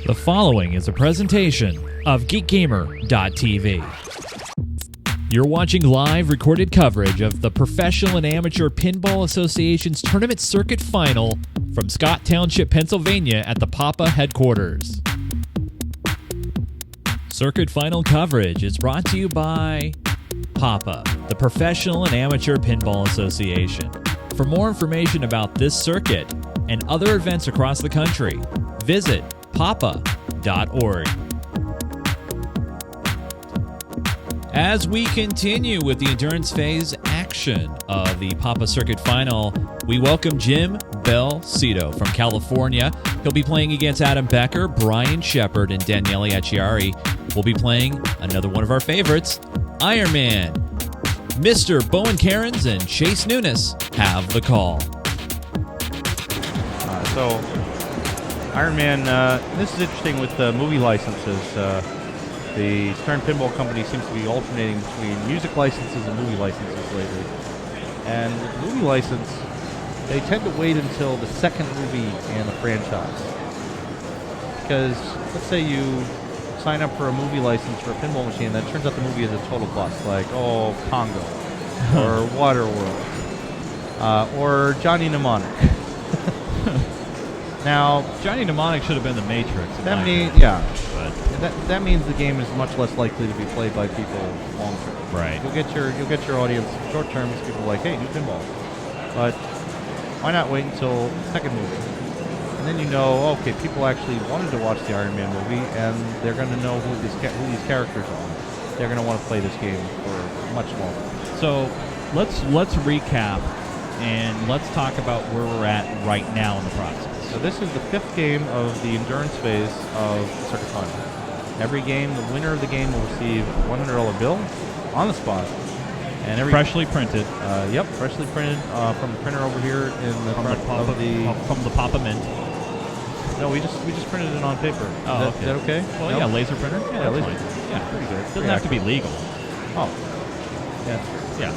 The following is a presentation of GeekGamer.tv. You're watching live recorded coverage of the Professional and Amateur Pinball Association's Tournament Circuit Final from Scott Township, Pennsylvania at the PAPA headquarters. Circuit Final coverage is brought to you by PAPA, the Professional and Amateur Pinball Association. For more information about this circuit and other events across the country, visit papa.org. As we continue with the endurance phase action of the PAPA Circuit Final, we welcome Jim Belsito from California. He'll be playing against Adam Becker, Brian Shepard, and Daniele Acciari. We'll be playing another one of our favorites, Iron Man. Mr. Bowen Cairns and Chase Nunes have the call. So, Iron Man, this is interesting with the movie licenses. The Stern Pinball Company seems to be alternating between music licenses and movie licenses lately. And with the movie license, they tend to wait until the second movie in a franchise. Because, let's say you sign up for a movie license for a pinball machine, then it turns out the movie is a total bust, like, Congo, or Waterworld, or Johnny Mnemonic. Now, Johnny Mnemonic should have been the Matrix. That means, that means the game is much less likely to be played by people long term. Right. You'll get your audience short term. People like, hey, new pinball. But why not wait until the second movie? And then you know, okay, people actually wanted to watch the Iron Man movie, and they're going to know who these characters are. They're going to want to play this game for much longer. So let's recap and let's talk about where we're at right now in the process. So this is the fifth game of the endurance phase of Circuit Final. Every game, the winner of the game will receive a $100 bill on the spot. And freshly printed. Yep, freshly printed from the printer over here in the front from the PAPA Mint. No, we just printed it on paper. Oh, Is that okay? Well, no? yeah, laser printer. Yeah, laser. Fine. Yeah, pretty good. Doesn't have to be legal. Oh, yeah. Yeah.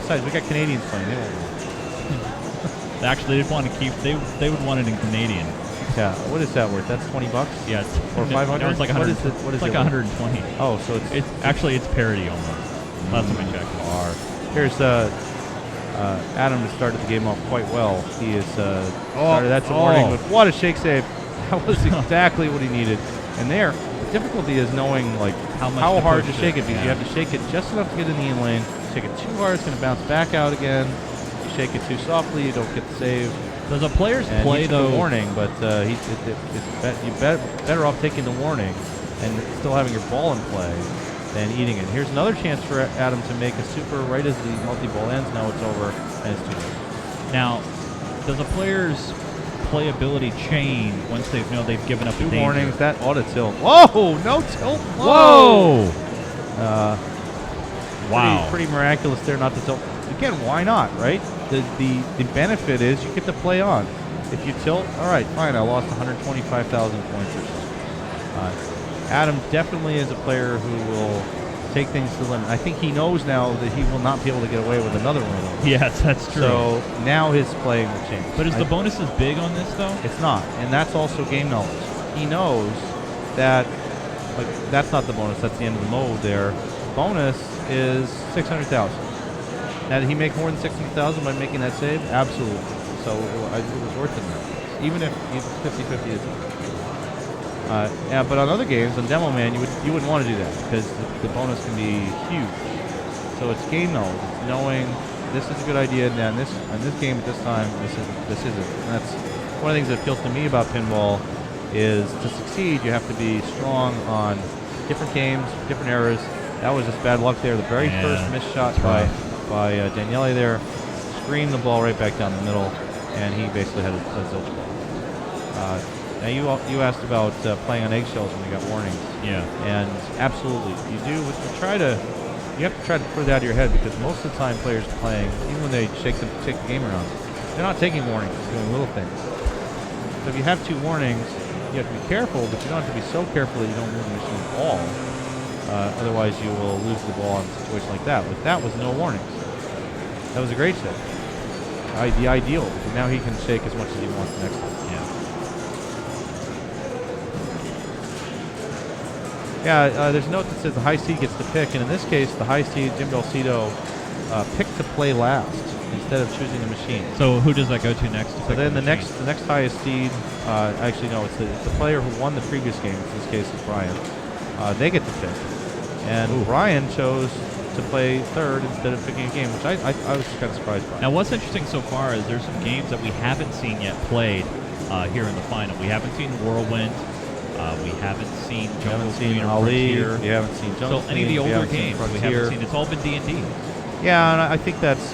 Besides, we got Canadians playing. They won't. Actually, they'd want to keep. They would want it in Canadian. Yeah. What is that worth? That's $20. Yeah. Or 500. No, it's like 100. What is it's like it 120. Oh, so it's actually it's parity almost. Last time I checked. Here's Adam has started the game off quite well. He is started. That's a warning. But what a shake save! That was exactly what he needed. And there, the difficulty is knowing like how hard to shake it, because you have to shake it just enough to get in the in lane. Shake it too hard, it's going to bounce back out again. Shake it too softly, you don't get the save. Does the players play the warning? But you're better off taking the warning and still having your ball in play than eating it. Here's another chance for Adam to make a super right as the multi-ball ends. Now it's over, and it's too late. Now, does the players' playability change once they've given up two the warnings? That ought to tilt. Whoa! No tilt. Whoa! Wow. Pretty miraculous there not to tilt. Again, why not, right? The benefit is you get to play on. If you tilt, all right, fine, I lost 125,000 points or so. Adam definitely is a player who will take things to the limit. I think he knows now that he will not be able to get away with another one of those. Yes, that's true. So now his playing will change. But is the bonuses big on this, though? It's not, and that's also game knowledge. He knows that, like, that's not the bonus, that's the end of the mode there. Bonus is 600,000. Now, did he make more than 600,000 by making that save? Absolutely. So it was worth it now. Even if 50-50 is. Yeah, but on other games, on Demo Man, you wouldn't want to do that because the bonus can be huge. So it's game knowledge. It's knowing this is a good idea, and then this game at this time, this isn't. And that's one of the things that appeals to me about pinball is to succeed, you have to be strong on different games, different eras. That was just bad luck there. The very first missed shot by Daniele there, screamed the ball right back down the middle, and he basically had a zilch ball. Now you asked about playing on eggshells when you got warnings. Yeah. And absolutely, you do. You have to try to put it out of your head, because most of the time players are playing, even when they shake the game around, they're not taking warnings, they're doing little things. So if you have two warnings, you have to be careful, but you don't have to be so careful that you don't move the machine at all. Otherwise, you will lose the ball in a situation like that. But that was no warnings. That was a great shake. The ideal. Now he can shake as much as he wants next time. Yeah. Yeah, there's a note that says the high seed gets to pick, and in this case, the high seed, Jim Belsito, picked to play last instead of choosing a machine. So who does that go to next? So then the next highest seed, actually no, it's the player who won the previous game. In this case, is Brian. They get to pick, and Brian chose to play third instead of picking a game, which I was kind of surprised by. Now, what's interesting so far is there's some games that we haven't seen yet played here in the final. We haven't seen Whirlwind. We haven't seen Jungle Queen or Ali. Frontier. We haven't seen Jungle So any of the older games we haven't seen. It's all been D&D. Yeah, and I think that's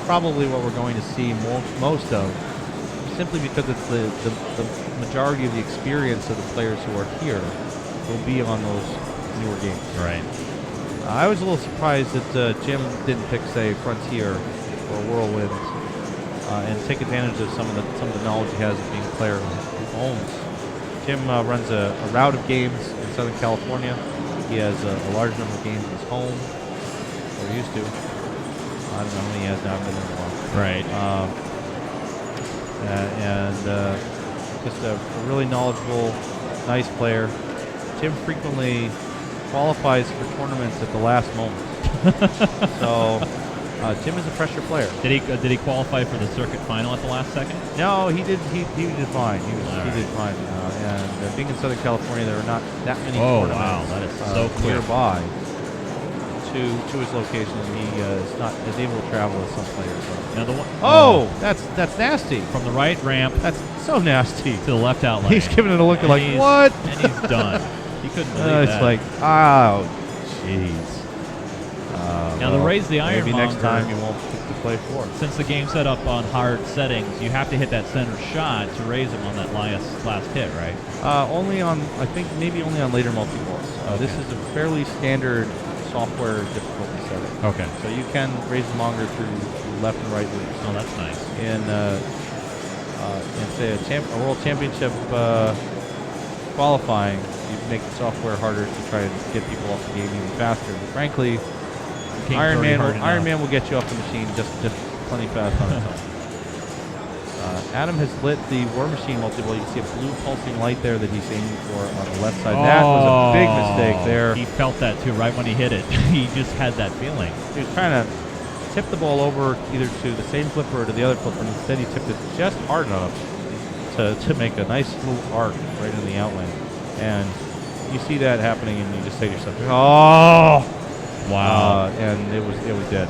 probably what we're going to see most of, simply because it's the majority of the experience of the players who are here will be on those newer games. Right. I was a little surprised that Jim didn't pick, say, Frontier or Whirlwind, and take advantage of some of the knowledge he has of being a player who owns. Jim runs a route of games in Southern California. He has a large number of games in his home, or he used to. I don't know how many he has now. I've been in a while. Right. And just a really knowledgeable, nice player. Jim frequently qualifies for tournaments at the last moment. So Jim is a pressure player. Did he qualify for the circuit final at the last second? No, he did. He did fine. He did fine. And being in Southern California, there are not that many tournaments. Wow, that is so quick. Nearby to his location. He is able to travel with some players. Now the one, that's nasty. From the right ramp That's so nasty. to the left out lane. He's giving it a look And like, what? And he's done. He couldn't believe It's that. like, oh, jeez. Now, the Raise the Ironmonger, maybe next time you won't pick to play for. Since the game's set up on hard settings, you have to hit that center shot to raise him on that last hit, right? Only on, I think, maybe only on later multi-balls. This is a fairly standard software difficulty setting. Okay. So you can raise the monger through left and right loops. Oh, that's nice. In say a world championship qualifying, you make the software harder to try to get people off the game even faster. But frankly, Iron Man will get you off the machine just plenty fast on its own. Adam has lit the War Machine multi-ball. You can see a blue pulsing light there that he's aiming for on the left side. That was a big mistake there. He felt that too right when he hit it. He just had that feeling. He was trying to tip the ball over either to the same flipper or to the other flipper, and instead he tipped it just hard enough to make a nice smooth arc right in the outlane. And you see that happening, and you just say to yourself, "Oh, wow!" And it was dead.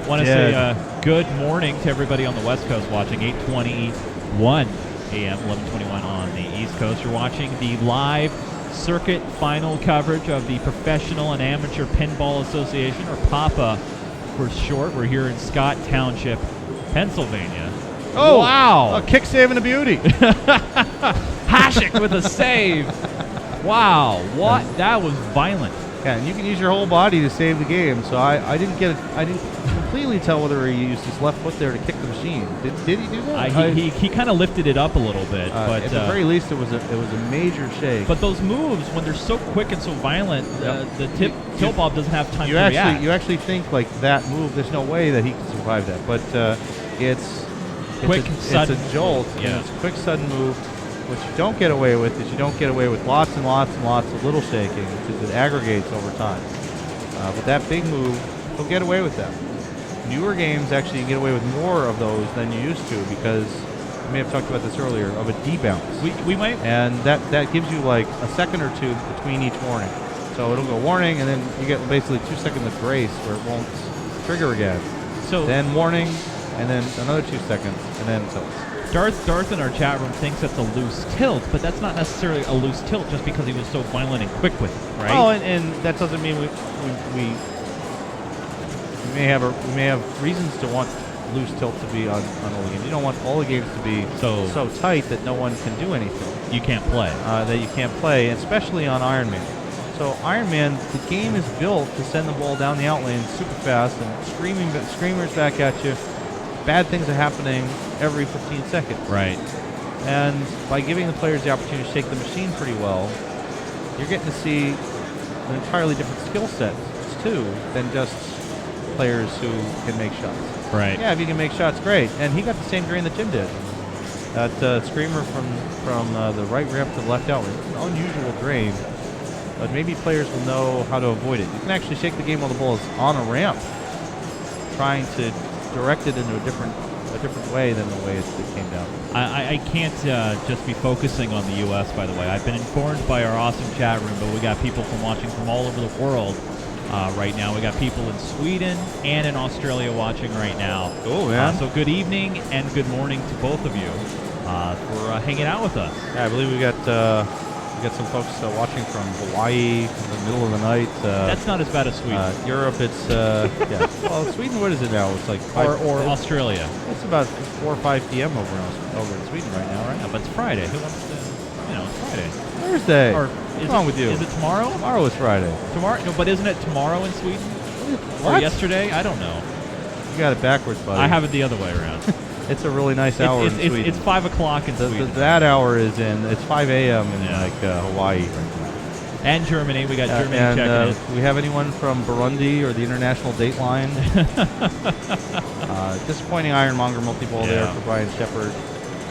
Want to say good morning to everybody on the West Coast watching. 8:21 a.m., 11:21 on the East Coast. You're watching the live circuit final coverage of the Professional and Amateur Pinball Association, or PAPA for short. We're here in Scott Township, Pennsylvania. Oh, wow! A kick save and a beauty. Hashik with a save. Wow, what? That was violent. Yeah, and you can use your whole body to save the game. So I didn't completely tell whether he used his left foot there to kick the machine. Did he do that? He kind of lifted it up a little bit, but at the very least, it was a major shake. But those moves, when they're so quick and so violent, the tilt bob doesn't have time to react. You actually think like that move. There's no way that he can survive that. But it's quick, sudden. It's a jolt. Yeah. And it's a quick, sudden move. What you don't get away with is you don't get away with lots and lots and lots of little shaking, because it aggregates over time. But that big move, you'll get away with that. Newer games actually you get away with more of those than you used to, because we may have talked about this earlier, of a debounce. We might. And that gives you like a second or two between each warning. So it'll go warning, and then you get basically 2 seconds of grace where it won't trigger again. So then warning, and then another 2 seconds, and then tilts. Darth in our chat room thinks that's a loose tilt, but that's not necessarily a loose tilt just because he was so violent and quick with it, right? Oh, and that doesn't mean we may have reasons to want loose tilt to be on all the games. You don't want all the games to be so tight that no one can do anything. You can't play. That you can't play, especially on Iron Man. So Iron Man, the game is built to send the ball down the outlane super fast and screamers back at you. Bad things are happening every 15 seconds. Right. And by giving the players the opportunity to shake the machine pretty well, you're getting to see an entirely different skill set, too, than just players who can make shots. Right. Yeah, if you can make shots, great. And he got the same drain that Jim did. That screamer from the right ramp to the left out was an unusual drain. but maybe players will know how to avoid it. You can actually shake the game while the ball is on a ramp, trying to direct it into a different way than the way it came down. I can't just be focusing on the U.S., by the way. I've been informed by our awesome chat room, but we got people watching from all over the world right now. We got people in Sweden and in Australia watching right now. Cool, man. So good evening and good morning to both of you for hanging out with us. Yeah, I believe we got some folks watching from Hawaii in the middle of the night. That's not as bad as Sweden. Europe, it's yeah. Well, Sweden, what is it now? It's like or Australia. It's about 4 or 5 p.m. over in Sweden right now, right? Yeah, but it's Friday. Who wants to? It's Friday. Thursday. Or what's wrong with you? Is it tomorrow? Tomorrow is Friday. Tomorrow? No, but isn't it tomorrow in Sweden? What? Or yesterday? I don't know. You got it backwards, buddy. I have it the other way around. It's a really nice hour in Sweden. It's 5 o'clock in Sweden. That hour is it's 5 a.m. in Hawaii right now. And Germany. We got Germany checking in. Do we have anyone from Burundi or the International Dateline? Disappointing Ironmonger multi-ball there for Brian Shepard.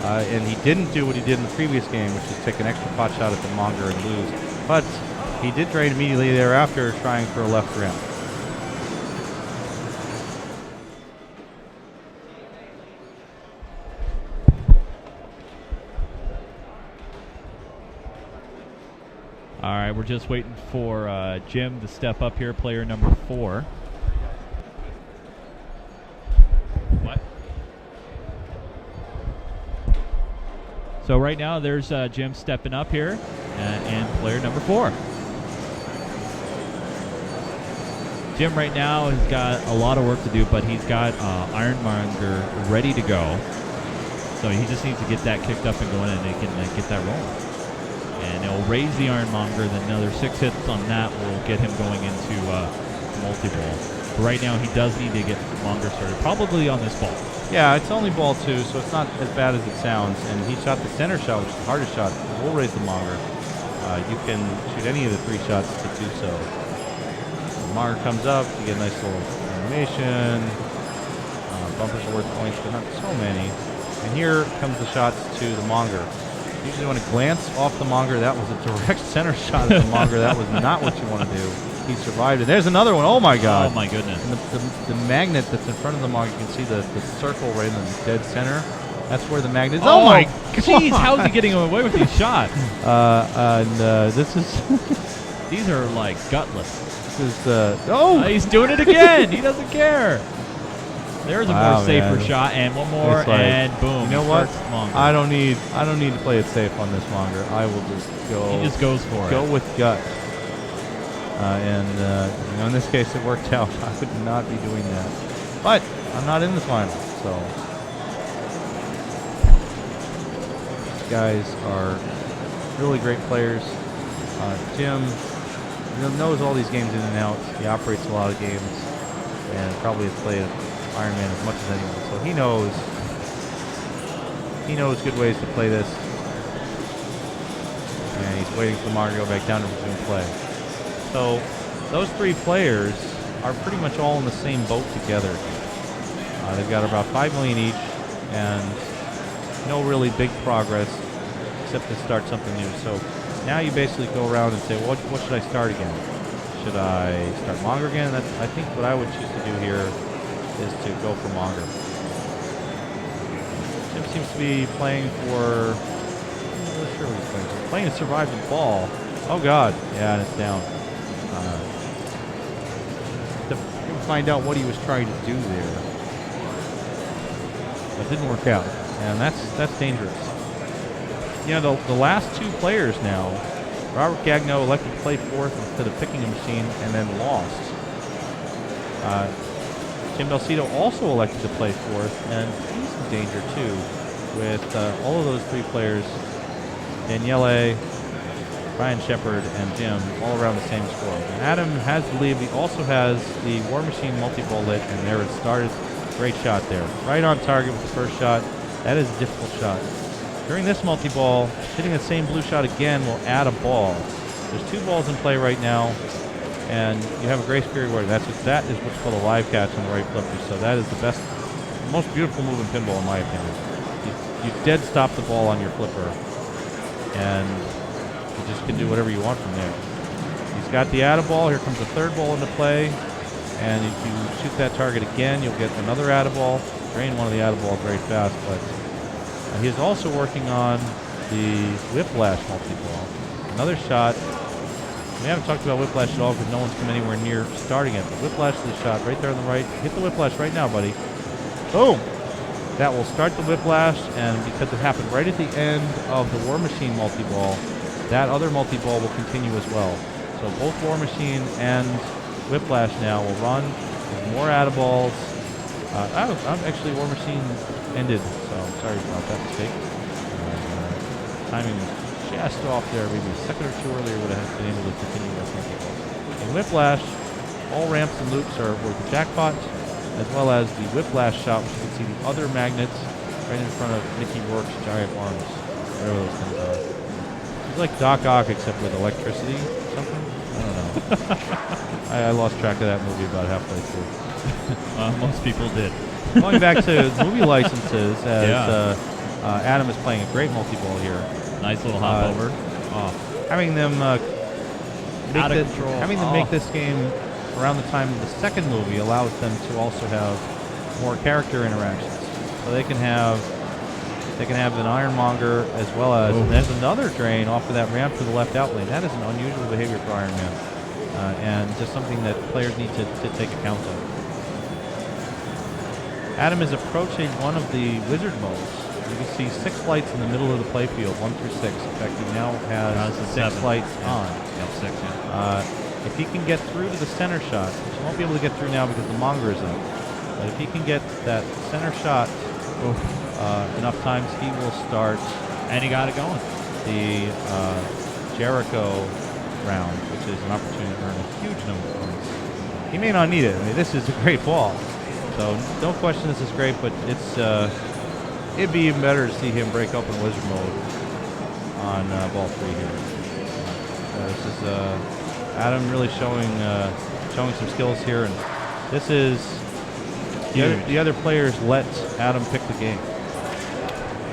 And he didn't do what he did in the previous game, which is take an extra pot shot at the Monger and lose. But he did drain immediately thereafter, trying for a left ramp. All right, we're just waiting for Jim to step up here, player number 4. What? So right now there's Jim stepping up here, and player number 4. Jim right now has got a lot of work to do, but he's got Ironmonger ready to go. So he just needs to get that kicked up and going, and they can get that rolling. And it'll raise the Ironmonger, then another 6 hits on that will get him going into multi-ball. But right now he does need to get Monger started, probably on this ball. Yeah, it's only ball 2, so it's not as bad as it sounds. And he shot the center shot, which is the hardest shot. We'll raise the Monger. You can shoot any of the 3 shots to do so. The Monger comes up, you get a nice little animation. Bumpers are worth points, but not so many. And here comes the shots to the Monger. Usually want to glance off the Monger. That was a direct center shot at the Monger. That was not what you want to do. He survived it. There's another one. Oh, my God. Oh, my goodness. And the magnet that's in front of the Monger, you can see the circle right in the dead center. That's where the magnet is. Oh, my jeez. How's he getting away with these shots? This is... These are, like, gutless. This is... he's doing it again. He doesn't care. There's a more safer shot, and one more, like, and boom. You know what? Monger. I don't need to play it safe on this Monger. I will just go. He just goes for it. Go with gut. In this case, it worked out. I would not be doing that, but I'm not in the final, so these guys are really great players. Jim knows all these games in and out. He operates a lot of games, and probably has played Iron Man as much as anyone, so he knows good ways to play this, and he's waiting for Mario to go back down to resume play. So those 3 players are pretty much all in the same boat together. They've got about 5 million each, and no really big progress except to start something new. So now you basically go around and say, what should I start again? Should I start Monger again? I think what I would choose to do here is to go for Monger. Jim seems to be playing for... I'm not really sure what he's playing for. Playing to survive the ball. Oh, God. Yeah, and it's down. To find out what he was trying to do there. But it didn't work out. And that's dangerous. The last 2 players now, Robert Gagnon elected to play 4th instead of picking a machine and then lost. Jim Belsito also elected to play 4th, and he's in danger too, with all of those 3 players, Daniele, Brian Shepard, and Jim, all around the same score. And Adam has the lead. He also has the War Machine multi-ball lit, and there it started. Great shot there. Right on target with the first shot. That is a difficult shot. During this multi-ball, hitting the same blue shot again will add a ball. There's 2 balls in play right now, and you have a grace period where that is what's called a live catch on the right flipper. So that is the most beautiful move in pinball, in my opinion. You dead stop the ball on your flipper, and you just can do whatever you want from there. He's got the add-a-ball. Here comes the third ball into play. And if you shoot that target again, you'll get another add-a-ball. Drain one of the add-a-balls very fast, but he is also working on the whiplash multi-ball. Another shot. We haven't talked about whiplash at all because no one's come anywhere near starting it. But whiplash is the shot right there on the right. Hit the whiplash right now, buddy. Boom! That will start the whiplash, and because it happened right at the end of the War Machine multi-ball, that other multi-ball will continue as well. So both War Machine and whiplash now will run with more add-a-balls. Actually, War Machine ended, so I'm sorry about that mistake. Timing was just off there, maybe a second or two earlier would have been able to continue with multi-ball. In whiplash, all ramps and loops are worth the jackpot, as well as the whiplash shot, which you can see the other magnets right in front of Mickey Rourke's giant arms, whatever those things are. It's like Doc Ock except with electricity or something. I don't know. I lost track of that movie about halfway through. Most people did. Going back to movie licenses, as Adam is playing a great multi-ball here. Nice little hop over. Having them make this game around the time of the second movie allows them to also have more character interactions. So they can have an Ironmonger as well as and there's another drain off of that ramp to the left out lane. That is an unusual behavior for Iron Man, and just something that players need to take account of. Adam is approaching one of the wizard modes. You can see 6 lights in the middle of the playfield, 1 through 6. In fact, he now has 6 lights on. Yep, 6, yeah. If he can get through to the center shot, which he won't be able to get through now because the Monger is up, but if he can get that center shot enough times, he will start. And he got it going. The Jericho round, which is an opportunity to earn a huge number of points. He may not need it. I mean, this is a great ball. So no question this is great, but it'd be even better to see him break up in wizard mode on ball 3 here. This is Adam really showing some skills here, and this is the other players let Adam pick the game.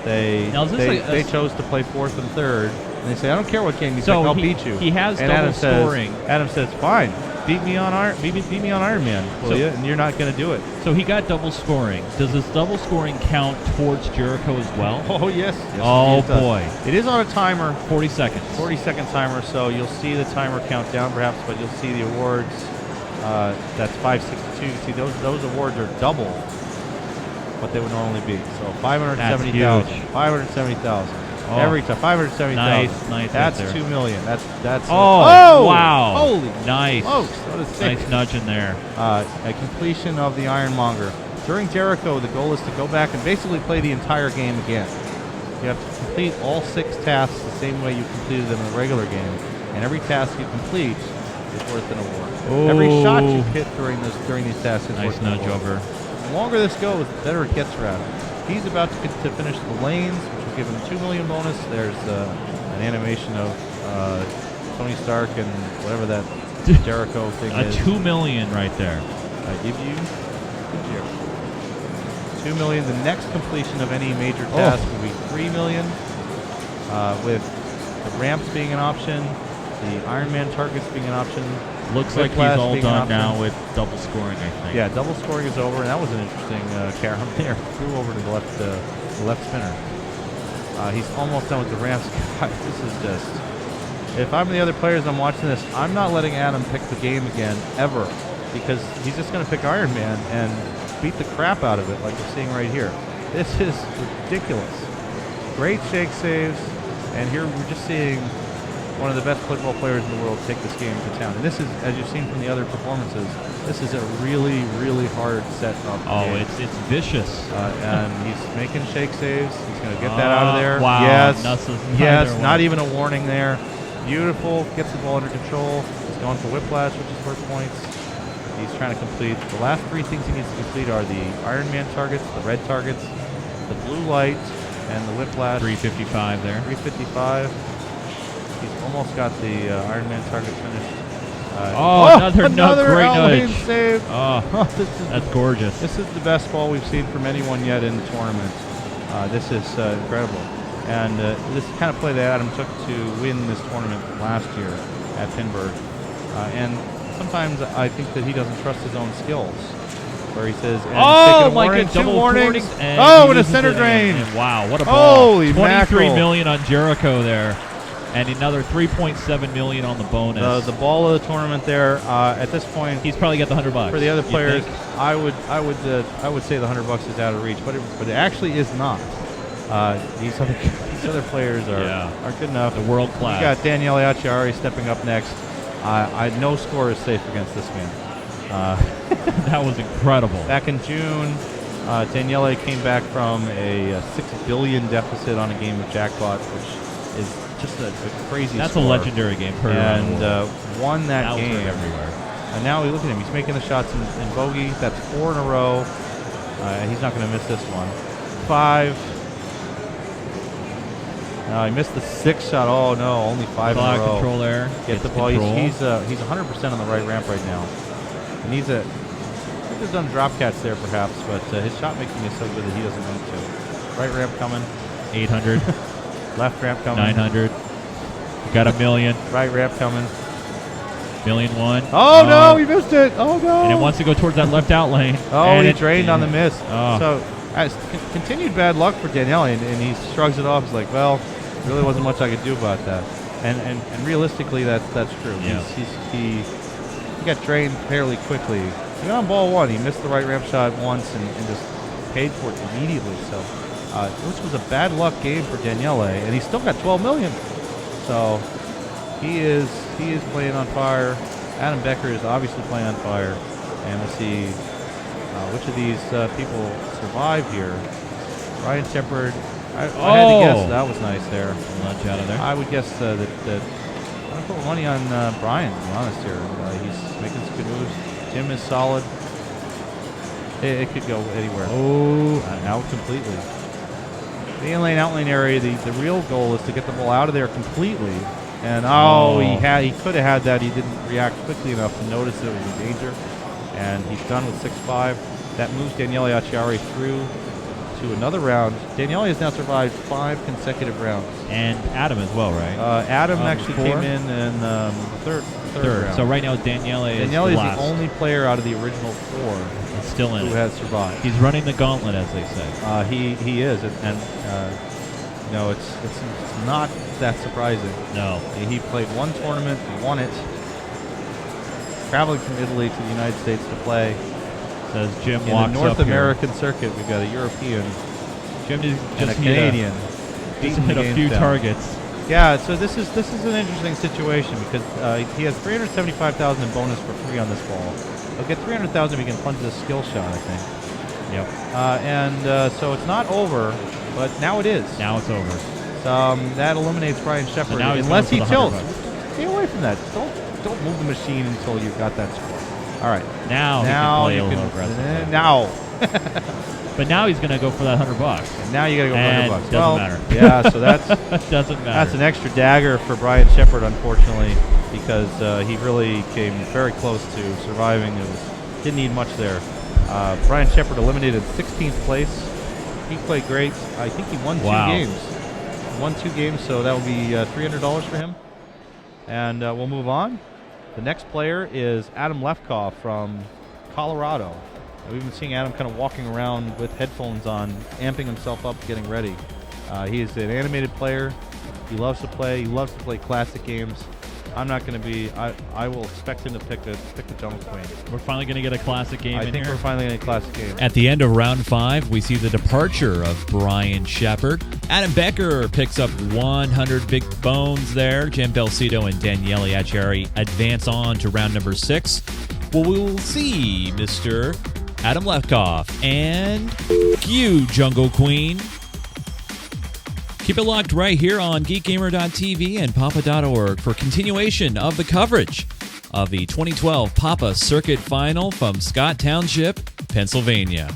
They chose to play 4th and 3rd, and they say, I don't care what game you pick, I'll beat you. He has and double scoring. Adam says, fine. Beat me on Iron Man, will you? And you're not going to do it. So he got double scoring. Does this double scoring count towards Jericho as well? Oh, yes. Oh, boy. It is on a timer. 40 seconds. 40-second timer, so you'll see the timer count down perhaps, but you'll see the awards. That's 562. You see, those awards are double what they would normally be. So 570,000. 570,000. Every time, 570,000. Nice. That's right there. $2 million. That's. Wow! Holy nice! Smokes, what a sick. Nice nudge in there. A completion of the Ironmonger. During Jericho, the goal is to go back and basically play the entire game again. You have to complete all 6 tasks the same way you completed them in the regular game, and every task you complete is worth an award. Every shot you hit during these tasks is worth an award. Nice nudge over. The longer this goes, the better it gets for Adam. He's about to finish the lanes, which will give him a $2 million bonus. There's an animation of Tony Stark and whatever that Jericho thing is. A $2 million right there. I give you $2 million. The next completion of any major task will be $3 million, with the ramps being an option, the Iron Man targets being an option. Looks like he's all done now with double scoring, I think. Yeah, double scoring is over, and that was an interesting carom there. Threw over to the left spinner. He's almost done with the ramps. God, this is just... If I'm the other players and I'm watching this, I'm not letting Adam pick the game again, ever, because he's just going to pick Iron Man and beat the crap out of it like we're seeing right here. This is ridiculous. Great shake saves, and here we're just seeing one of the best football players in the world take this game to town. And this is, as you've seen from the other performances, this is a really, really hard set up. It's vicious. And he's making shake saves. He's going to get that out of there. Wow. Yes, not even a warning there. Beautiful. Gets the ball under control. He's going for whiplash, which is worth points. He's trying to complete. The last 3 things he needs to complete are the Iron Man targets, the red targets, the blue light, and the whiplash. 355 there. 355. He's almost got the Iron Man target finished. Another great nudge. Save. That's gorgeous. This is the best ball we've seen from anyone yet in the tournament. This is incredible. And this is the kind of play that Adam took to win this tournament last year at Pinburg. And sometimes I think that he doesn't trust his own skills. Where he says, "Oh my God, double warnings, and and a center drain." And wow, what a ball! Holy 23 mackerel. million on Jericho there, and another 3.7 million on the bonus. The ball of the tournament there. At this point, he's probably got the $100 for the other players. I would say the $100 is out of reach, but it actually is not. These other players are good enough. The world class. We got Daniele Acciari stepping up next. No score is safe against this man. That was incredible. Back in June, Daniele came back from a $6 billion deficit on a game of Jackpot, which is just a crazy That's score. a legendary game. And won that now game. Everywhere. And now we look at him. He's making the shots in bogey. That's 4 in a row. He's not going to miss this one. 5. He missed the 6th shot. Oh no, only 5 in a row. Control there. Get the ball. He's 100% on the right ramp right now. He needs a. I think he's done drop catch there perhaps, but his shot making is so good that he doesn't need to. Right ramp coming. 800. Left ramp coming. 900. Got $1 million. Right ramp coming. $1,000,001. Oh no, he missed it. Oh no. And it wants to go towards that left out lane. Oh, he drained on the miss. Oh. So continued bad luck for Daniele, and he shrugs it off. He's like, well, there really wasn't much I could do about that. And realistically, that's true. Yeah. He got drained fairly quickly. He got on ball 1. He missed the right ramp shot once and just paid for it immediately. So this was a bad luck game for Daniele, and he's still got $12 million. So he is playing on fire. Adam Becker is obviously playing on fire, and we'll see which of these people survive here. Ryan Shepard. I had to guess that was nice there. Lunch out of there. I would guess that I'm going to put money on Brian, to be honest here. He's making some good moves. Jim is solid. It could go anywhere. Oh, out completely. The in-lane, out-lane area, the real goal is to get the ball out of there completely. And he could have had that. He didn't react quickly enough to notice that it was in danger. And he's done with 6-5. That moves Daniele Acciari through to another round. Daniele has now survived 5 consecutive rounds. And Adam as well, right? Adam actually came in the third round. So right now Daniele is the only player out of the original 4 He's still in who has survived. He's running the gauntlet, as they say. He is, and it's not that surprising. No. He played one tournament, won it, traveling from Italy to the United States to play. Says Jim in walks the North up American circuit, we've got a European Jim and a Canadian. Just hit a few targets. Yeah, so this is an interesting situation because he has $375,000 in bonus for free on this ball. He'll get $300,000 if he can punch this skill shot, I think. Yep. So it's not over, but now it is. Now it's over. That eliminates Brian Shepard So unless he tilts. $100. Stay away from that. Don't move the machine until you've got that score. All right. Now he can play a little aggressive. Now. But now he's going to go for that $100. And now you got to go for $100. Doesn't matter. Yeah, so that's doesn't matter. That's an extra dagger for Brian Shepard, unfortunately, because he really came very close to surviving. Didn't need much there. Brian Shepard eliminated 16th place. He played great. I think he won 2 games. Won 2 games, so that will be $300 for him. And we'll move on. The next player is Adam Lefkoff from Colorado. We've been seeing Adam kind of walking around with headphones on, amping himself up, getting ready. He is an animated player. He loves to play. He loves to play classic games. I'm not going to be. I will expect him to pick the Jungle Queen. We're finally going to get a classic game in here. I think we're finally getting a classic game. At the end of round 5, we see the departure of Brian Shepard. Adam Becker picks up 100 big bones there. Jim Belsito and Daniele Acciari advance on to round number 6. Well, we will see Mr. Adam Lefkoff and you, Jungle Queen. Keep it locked right here on GeekGamer.tv and Papa.org for continuation of the coverage of the 2012 Papa Circuit Final from Scott Township, Pennsylvania.